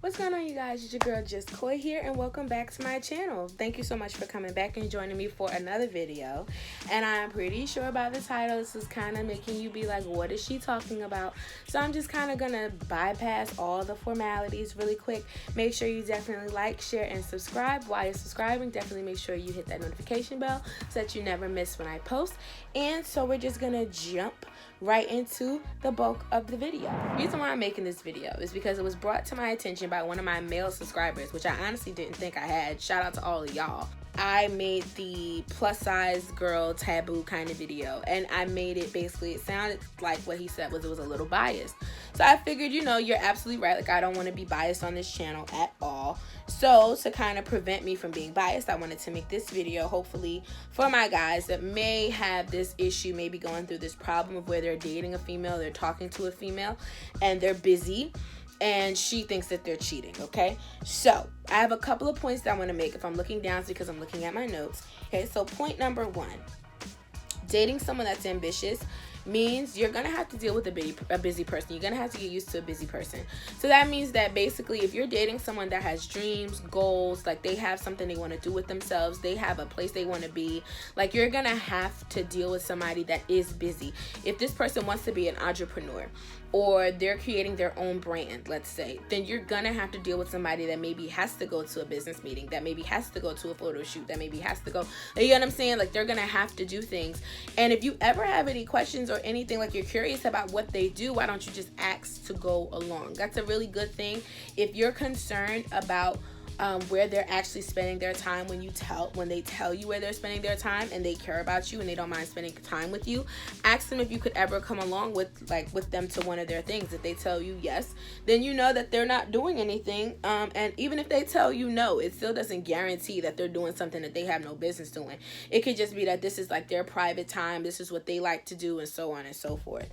What's going on, you guys? It's your girl Just Koi here, and welcome back to my channel. Thank you so much for coming back and joining me for another video. And I'm pretty sure by the title, this is kind of making you be like, what is she talking about? So I'm just kind of gonna bypass all the formalities really quick. Make sure you definitely like, share, and subscribe. While you're subscribing, definitely make sure you hit that notification bell so that you never miss when I post. And so we're just gonna jump right into the bulk of the video. The reason why I'm making this video is because it was brought to my attention by one of my male subscribers, which I honestly didn't think I had. Shout out to all of y'all. I made the plus size girl taboo kind of video, and I made it basically, it sounded like what he said was it was a little biased. So I figured, you know, you're absolutely right. Like, I don't want to be biased on this channel at all. So to kind of prevent me from being biased, I wanted to make this video hopefully for my guys that may have this issue, maybe going through this problem of where they're dating a female, they're talking to a female, and they're busy and she thinks that they're cheating. Okay, so I have a couple of points that I want to make. If I'm looking down, it's because I'm looking at my notes. Okay, so point number one, dating someone that's ambitious means you're gonna have to deal with a busy person. You're gonna have to get used to a busy person. So that means that basically if you're dating someone that has dreams, goals, like they have something they want to do with themselves, they have a place they want to be, like you're gonna have to deal with somebody that is busy. If this person wants to be an entrepreneur or they're creating their own brand, let's say, then you're gonna have to deal with somebody that maybe has to go to a business meeting, that maybe has to go to a photo shoot, that maybe has to go, you know what I'm saying? Like, they're gonna have to do things. And if you ever have any questions or anything, like you're curious about what they do, why don't you just ask to go along? That's a really good thing. If you're concerned about where they're actually spending their time, when they tell you where they're spending their time and they care about you and they don't mind spending time with you, ask them if you could ever come along with them to one of their things. If they tell you yes, then you know that they're not doing anything, and even if they tell you no, it still doesn't guarantee that they're doing something that they have no business doing. It could just be that this is like their private time, this is what they like to do, and so on and so forth.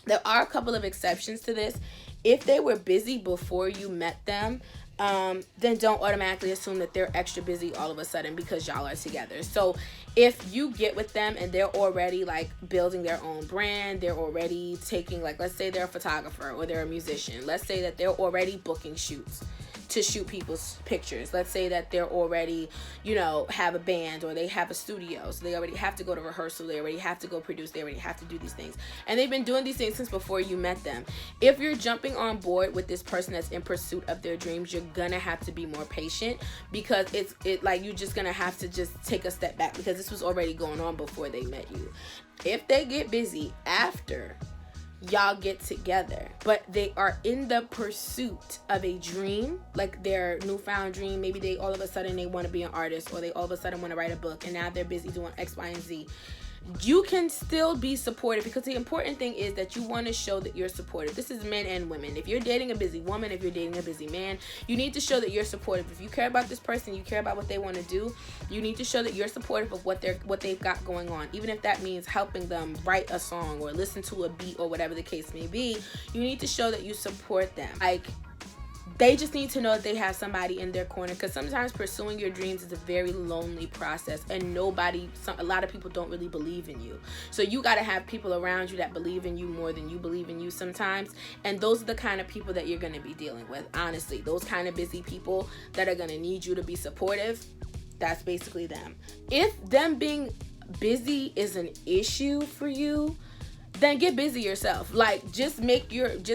There are a couple of exceptions to this. If they were busy before you met them, then don't automatically assume that they're extra busy all of a sudden because y'all are together. So if you get with them and they're already like building their own brand, they're already taking, like, let's say they're a photographer or they're a musician, let's say that they're already booking shoots to shoot people's pictures. Let's say that they're already, you know, have a band or they have a studio, so they already have to go to rehearsal, they already have to go produce, they already have to do these things, and they've been doing these things since before you met them. If you're jumping on board with this person that's in pursuit of their dreams, you're gonna have to be more patient, because like you're just gonna have to just take a step back, because this was already going on before they met you. If they get busy after y'all get together, but they are in the pursuit of a dream, like their newfound dream, maybe they all of a sudden they want to be an artist, or they all of a sudden want to write a book, and now they're busy doing X, Y, and Z, you can still be supportive, because the important thing is that you want to show that you're supportive. This is men and women. If you're dating a busy woman, if you're dating a busy man, you need to show that you're supportive. If you care about this person, you care about what they want to do, you need to show that you're supportive of what they've got going on. Even if that means helping them write a song or listen to a beat or whatever the case may be, you need to show that you support them. Like, they just need to know that they have somebody in their corner, because sometimes pursuing your dreams is a very lonely process, and a lot of people don't really believe in you. So you got to have people around you that believe in you more than you believe in you sometimes, and those are the kind of people that you're going to be dealing with. Honestly, those kind of busy people that are going to need you to be supportive, that's basically them. If them being busy is an issue for you, then get busy yourself. Like, just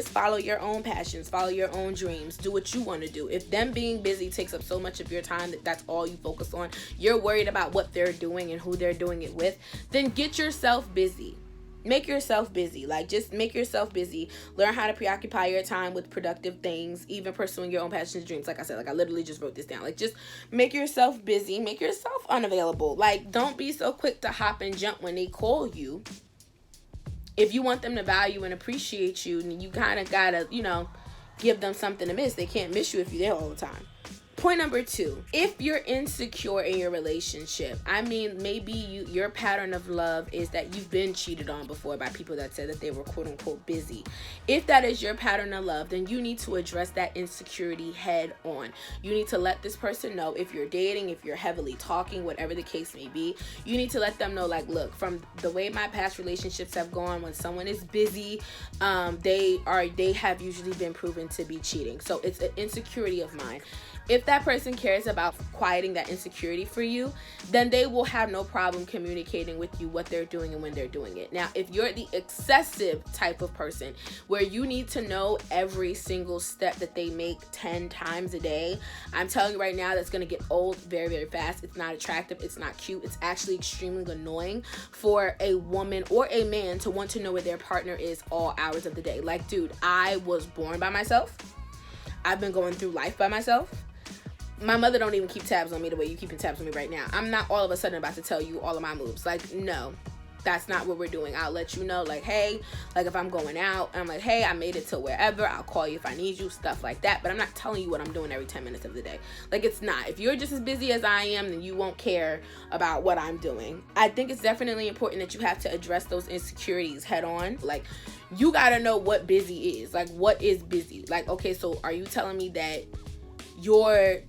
follow your own passions, follow your own dreams, do what you want to do. If them being busy takes up so much of your time that that's all you focus on, you're worried about what they're doing and who they're doing it with, then get yourself busy. Make yourself busy. Like, just make yourself busy. Learn how to preoccupy your time with productive things, even pursuing your own passions and dreams. Like I said, like I literally just wrote this down. Like, just make yourself busy, make yourself unavailable. Like, don't be so quick to hop and jump when they call you. If you want them to value and appreciate you, you kind of gotta, you know, give them something to miss. They can't miss you if you're there all the time. Point number 2, if you're insecure in your relationship, I mean, maybe your pattern of love is that you've been cheated on before by people that said that they were quote unquote busy. If that is your pattern of love, then you need to address that insecurity head on. You need to let this person know, if you're dating, if you're heavily talking, whatever the case may be, you need to let them know, like, look, from the way my past relationships have gone, when someone is busy, they have usually been proven to be cheating. So it's an insecurity of mine. If that person cares about quieting that insecurity for you, then they will have no problem communicating with you what they're doing and when they're doing it. Now, if you're the excessive type of person where you need to know every single step that they make 10 times a day, I'm telling you right now, that's going to get old very, very fast. It's not attractive. It's not cute. It's actually extremely annoying for a woman or a man to want to know where their partner is all hours of the day. Like, dude, I was born by myself. I've been going through life by myself. My mother don't even keep tabs on me the way you keeping tabs on me right now. I'm not all of a sudden about to tell you all of my moves. Like, no, that's not what we're doing. I'll let you know, like, hey, like if I'm going out, I'm like, hey, I made it to wherever. I'll call you if I need you, stuff like that. But I'm not telling you what I'm doing every 10 minutes of the day. Like, it's not. If you're just as busy as I am, then you won't care about what I'm doing. I think it's definitely important that you have to address those insecurities head on. Like, you got to know what busy is. Like, what is busy? Like, okay, so are you telling me that you're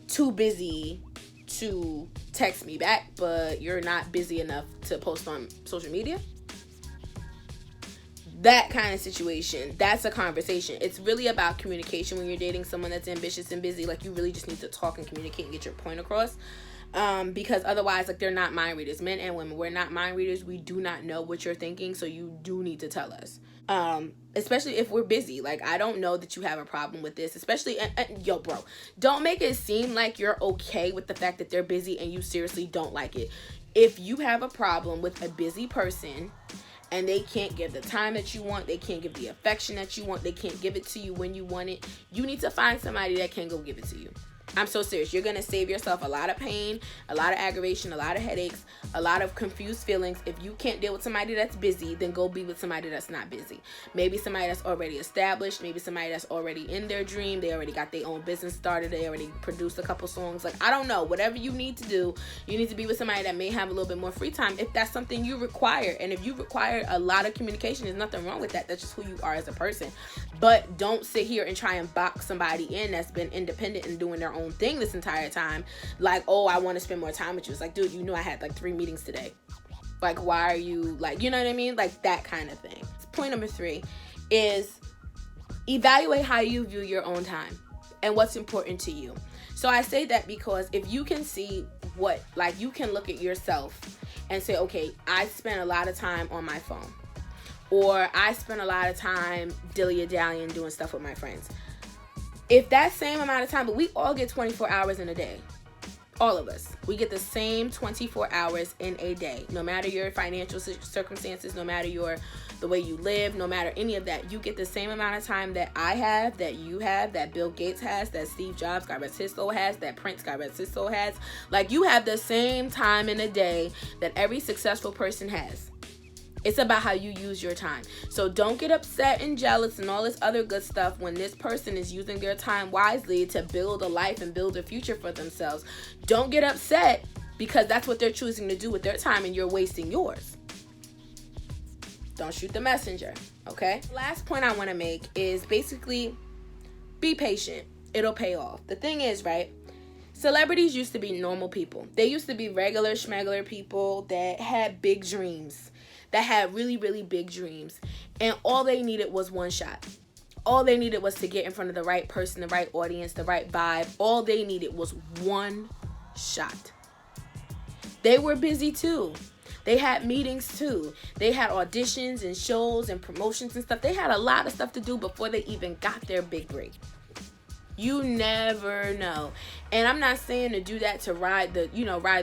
too busy to text me back, but you're not busy enough to post on social media? That kind of situation, that's a conversation. It's really about communication when you're dating someone that's ambitious and busy. Like, you really just need to talk and communicate and get your point across. Because otherwise, like, they're not mind readers. Men and women, we're not mind readers. We do not know what you're thinking, so you do need to tell us. Especially if we're busy. Like, I don't know that you have a problem with this, especially, yo, bro, don't make it seem like you're okay with the fact that they're busy and you seriously don't like it. If you have a problem with a busy person and they can't give the time that you want, they can't give the affection that you want, they can't give it to you when you want it, you need to find somebody that can go give it to you. I'm so serious. You're going to save yourself a lot of pain, a lot of aggravation, a lot of headaches, a lot of confused feelings. If you can't deal with somebody that's busy, then go be with somebody that's not busy. Maybe somebody that's already established. Maybe somebody that's already in their dream. They already got their own business started. They already produced a couple songs. Like, I don't know. Whatever you need to do, you need to be with somebody that may have a little bit more free time if that's something you require. And if you require a lot of communication, there's nothing wrong with that. That's just who you are as a person. But don't sit here and try and box somebody in that's been independent and doing their own thing this entire time. Like, oh, I want to spend more time with you. It's like, dude, you know I had like 3 meetings today. Like, why are you, like, you know what I mean? Like, that kind of thing. Point number 3 is evaluate how you view your own time and what's important to you. So I say that because if you can see what, like, you can look at yourself and say, okay, I spend a lot of time on my phone, or I spend a lot of time dilly-dallying doing stuff with my friends. If that same amount of time, but we all get 24 hours in a day. All of us. We get the same 24 hours in a day. No matter your financial circumstances, no matter the way you live, no matter any of that, you get the same amount of time that I have, that you have, that Bill Gates has, that Steve Jobs, God rest his soul, has, that Prince, God rest his soul, has. Like, you have the same time in a day that every successful person has. It's about how you use your time. So don't get upset and jealous and all this other good stuff when this person is using their time wisely to build a life and build a future for themselves. Don't get upset because that's what they're choosing to do with their time and you're wasting yours. Don't shoot the messenger, okay? Last point I want to make is basically be patient. It'll pay off. The thing is, right? Celebrities used to be normal people. They used to be regular schmegular people that had big dreams. That had really, really big dreams. And all they needed was one shot. All they needed was to get in front of the right person, the right audience, the right vibe. All they needed was one shot. They were busy too. They had meetings too. They had auditions and shows and promotions and stuff. They had a lot of stuff to do before they even got their big break. You never know. And I'm not saying to do that to ride the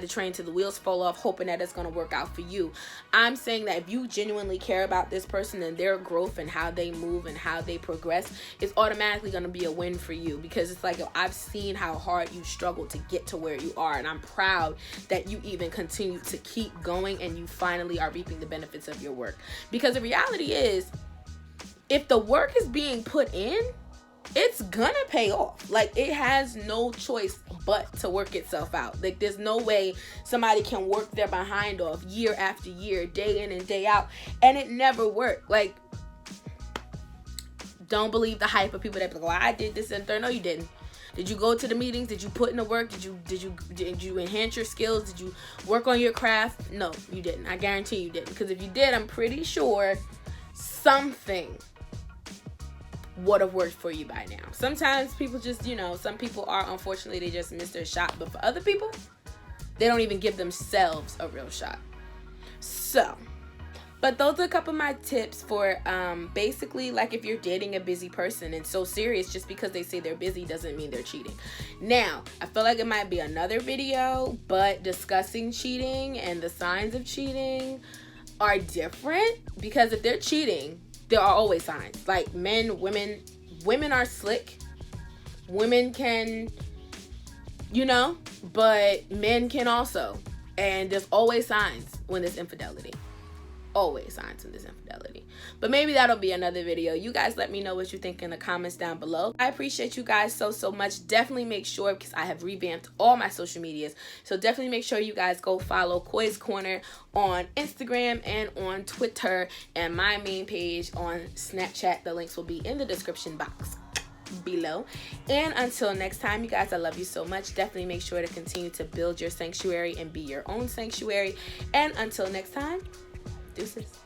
train till the wheels fall off, hoping that it's going to work out for you. I'm saying that if you genuinely care about this person and their growth and how they move and how they progress, it's automatically going to be a win for you, because it's like, I've seen how hard you struggle to get to where you are, and I'm proud that you even continue to keep going and you finally are reaping the benefits of your work. Because the reality is, if the work is being put in, it's gonna pay off. Like, it has no choice but to work itself out. Like, there's no way somebody can work their behind off year after year, day in and day out, and it never worked. Like, don't believe the hype of people that be like, well, I did this and third. No, you didn't. Did you go to the meetings? Did you put in the work? Did you enhance your skills? Did you work on your craft? No, you didn't. I guarantee you didn't. Because if you did, I'm pretty sure something would have worked for you by now. Sometimes people just, you know, some people are, unfortunately, they just miss their shot. But for other people, they don't even give themselves a real shot. So, but those are a couple of my tips for basically, like, if you're dating a busy person and so serious, just because they say they're busy doesn't mean they're cheating. Now, I feel like it might be another video, but discussing cheating and the signs of cheating are different, because if they're cheating, there are always signs. Like, men, women are slick. Women can, you know, but men can also. And there's always signs when there's infidelity. Always signs when there's infidelity. But maybe that'll be another video. You guys let me know what you think in the comments down below. I appreciate you guys so much. Definitely make sure, because I have revamped all my social medias, so definitely make sure you guys go follow Koi's Corner on Instagram and on Twitter, and my main page on Snapchat. The links will be in the description box below. And until next time, you guys, I love you so much. Definitely make sure to continue to build your sanctuary and be your own sanctuary. And until next time, deuces.